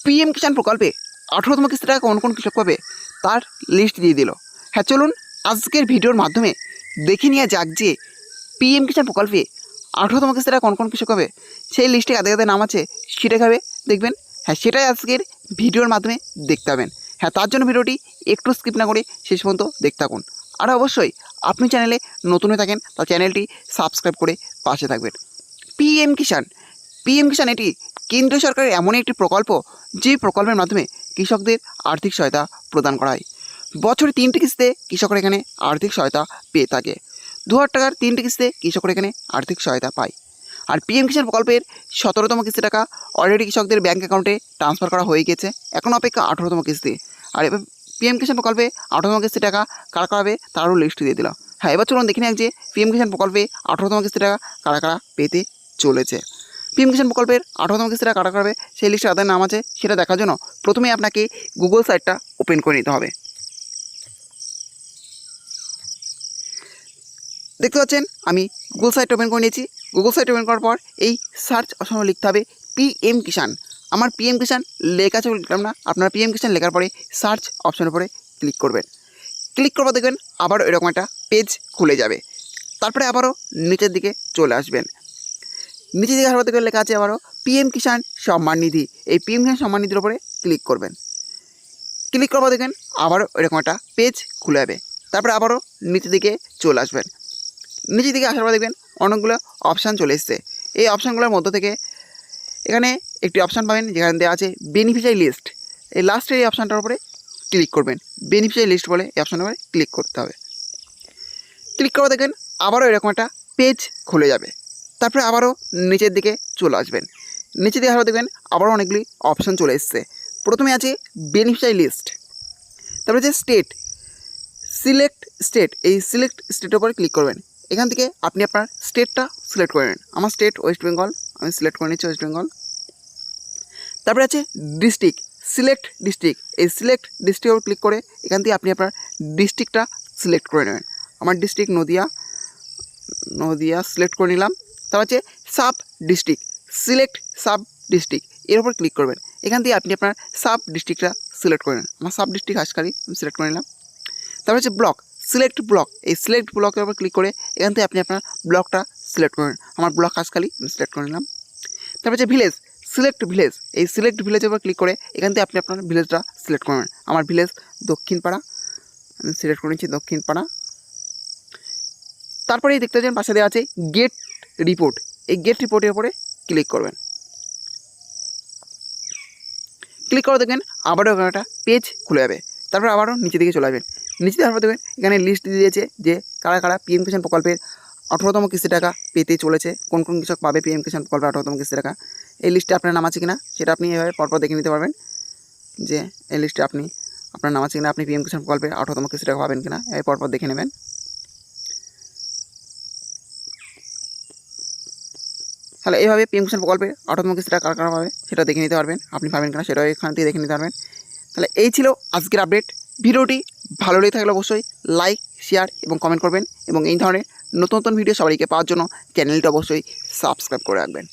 PM কিষাণ প্রকল্পে 18তম কিস্তি টাকা কোন কোন কৃষক পাবে তার লিস্ট দিয়ে দিল। হ্যাঁ, চলুন আজকের ভিডিওর মাধ্যমে দেখে নেওয়া যাক যে পিএম কিষাণ প্রকল্পে 18তম কিস্তি টাকা কোন কোন কৃষক পাবে, সেই লিস্টে কাদের কাদের নাম আছে সেটা কীভাবে দেখবেন। হ্যাঁ, সেটাই আজকের ভিডিওর মাধ্যমে দেখতে পাবেন। হ্যাঁ, তার জন্য ভিডিওটি একটু স্কিপ না করে শেষ পর্যন্ত দেখতে থাকুন। আর অবশ্যই আপনি চ্যানেলে নতুন হয়ে থাকেন তাহলে চ্যানেলটি সাবস্ক্রাইব করে পাশে থাকবেন। পিএম কিষাণ এটি কেন্দ্র সরকারের এমন একটি প্রকল্প যে প্রকল্পের মাধ্যমে কৃষকদের আর্থিক সহায়তা প্রদান করা হয়। বছরে 3টি কিস্তিতে কৃষকরা এখানে আর্থিক সহায়তা পেয়ে থাকে। 2000 টাকার 3টি কিস্তিতে কৃষকরা এখানে আর্থিক সহায়তা পায়। আর পিএম কিষাণ প্রকল্পের 17তম কিস্তি টাকা অলরেডি কৃষকদের ব্যাঙ্ক অ্যাকাউন্টে ট্রান্সফার করা হয়ে গেছে, এখন অপেক্ষা 18তম কিস্তি। আর এবার পিএম কিষাণ প্রকল্পে 18তম কিস্তি টাকা কারা পাবে তারও লিস্ট দিয়ে দিল। হ্যাঁ, এবার চলুন দেখে নিন যে পিএম কিষাণ প্রকল্পে 18তম কিস্তি টাকা কারা পেতে চলেছে। পিএম কিষাণ প্রকল্পের 18তম কিস্তি টাকা কারা পাবে সেই লিস্টে তাদের নাম আছে সেটা দেখার জন্য প্রথমেই আপনাকে গুগল সাইটটা ওপেন করে নিতে হবে। দেখতে পাচ্ছেন আমি গুগল সাইট ওপেন করে নিয়েছি। গুগল সাইট ওপেন করার পর এই সার্চ অপশনে লিখতে হবে পিএম কিষাণ। আমার পিএম কিষাণ লেখা আছে লিখলাম না, আপনারা পিএম কিষাণ লেখার পরে সার্চ অপশনের উপরে ক্লিক করবেন। ক্লিক করবার দেখবেন আবারও এরকম একটা পেজ খুলে যাবে। তারপরে আবারও নিচের দিকে চলে আসবেন। নিচের দিকে আসার দেখবেন লেখা আছে আবারও পিএম কিষাণ সম্মান নিধি। এই পিএম কিষাণ সম্মান নিধির উপরে ক্লিক করবেন। ক্লিক করবার দেখবেন আবারও এরকম একটা পেজ খুলে যাবে। তারপরে আবারও নিচের দিকে চলে আসবেন। নিচের দিকে আসার পর দেখবেন অনেকগুলো অপশান চলে এসছে। এই অপশানগুলোর মধ্য থেকে এখানে একটি অপশান পাবেন যেখানে দেওয়া আছে বেনিফিশিয়ারি লিস্ট। এই লাস্টের এই অপশানটার উপরে ক্লিক করবেন। বেনিফিশিয়ারি লিস্ট বলে এই অপশানের উপরে ক্লিক করতে হবে। ক্লিক করে দেখবেন আবারও এরকম একটা পেজ খুলে যাবে। তারপরে আবারও নিচের দিকে চলে আসবেন। নিচের দিকে আসার দেখবেন আবারও অনেকগুলি অপশান চলে এসছে। প্রথমে আছে বেনিফিশিয়ারি লিস্ট, তারপরে আছে সিলেক্ট স্টেট। এই সিলেক্ট স্টেটের উপরে ক্লিক করবেন। এখান থেকে আপনি আপনার স্টেটটা সিলেক্ট করে নেন। আমার স্টেট ওয়েস্ট বেঙ্গল, আমি সিলেক্ট করে নিচ্ছি ওয়েস্ট বেঙ্গল। তারপরে আছে ডিস্ট্রিক্ট, সিলেক্ট ডিস্ট্রিক্ট। এই সিলেক্ট ডিস্ট্রিক্টের উপর ক্লিক করে এখান থেকে আপনি আপনার ডিস্ট্রিক্টটা সিলেক্ট করে নেবেন। আমার ডিস্ট্রিক্ট নদিয়া সিলেক্ট করে নিলাম। তারপর আছে sub district, select sub district, এর উপর ক্লিক করবেন। এখান থেকে আপনি আপনার সাব ডিস্ট্রিক্টটা সিলেক্ট করে নেন। আমার সাব ডিস্ট্রিক্ট হাসখালি আমি সিলেক্ট করে নিলাম। তারপর হচ্ছে ব্লক, সিলেক্ট ব্লক। এই সিলেক্ট ব্লকের উপর ক্লিক করে এখান থেকে আপনি আপনার ব্লকটা সিলেক্ট করেন। আমার ব্লক হাসখালি আমি সিলেক্ট করে নিলাম। তারপর হচ্ছে ভিলেজ, সিলেক্ট ভিলেজ। এই সিলেক্ট ভিলেজের উপর ক্লিক করে এখান থেকে আপনি আপনার ভিলেজটা সিলেক্ট করবেন। আমার ভিলেজ দক্ষিণপাড়া, আমি সিলেক্ট করে নিচ্ছি দক্ষিণপাড়া। তারপরে এই দেখতে পাচ্ছেন পাশে দেওয়া আছে গেট রিপোর্ট। এই গেট রিপোর্টের উপরে ক্লিক করবেন। ক্লিক করে দেখবেন আবারও একটা পেজ খুলে যাবে। তারপর আবারও নিচের দিকে চলে আসবেন। নিচে যাওয়ার পর দেখবেন এখানে লিস্ট দিয়ে দিয়েছে যে কারা পিএম কিষাণ প্রকল্পের 18তম কিস্তি টাকা পেতে চলেছে, কোন কোন কৃষক পাবে পিএম কিষাণ প্রকল্পের 18তম কিস্তি টাকা। এই লিস্টে আপনার নাম আছে কিনা সেটা আপনি এভাবে পরপর দেখে নিতে পারবেন যে এই লিস্টে আপনার নাম আছে কিনা, আপনি পিএম কিষাণ প্রকল্পের 18তম কিস্তি টাকা পাবেন কিনা, এভাবে পরপর দেখে নেবেন। তাহলে এইভাবে পিএম কিষাণ প্রকল্পের 18তম কিস্তি টাকা কারা পাবে সেটা দেখে নিতে পারবেন, আপনি পাবেন কিনা সেটাও এখান থেকে দেখে নিতে পারবেন। তাহলে এই ছিল আজকের আপডেট। ভিডিওটি ভালো লেগে থাকলে অবশ্যই লাইক, শেয়ার এবং কমেন্ট করবেন এবং এই ধরনের নতুন নতুন ভিডিও সবাইকে পাওয়ার জন্য চ্যানেলটা অবশ্যই সাবস্ক্রাইব করে রাখবেন।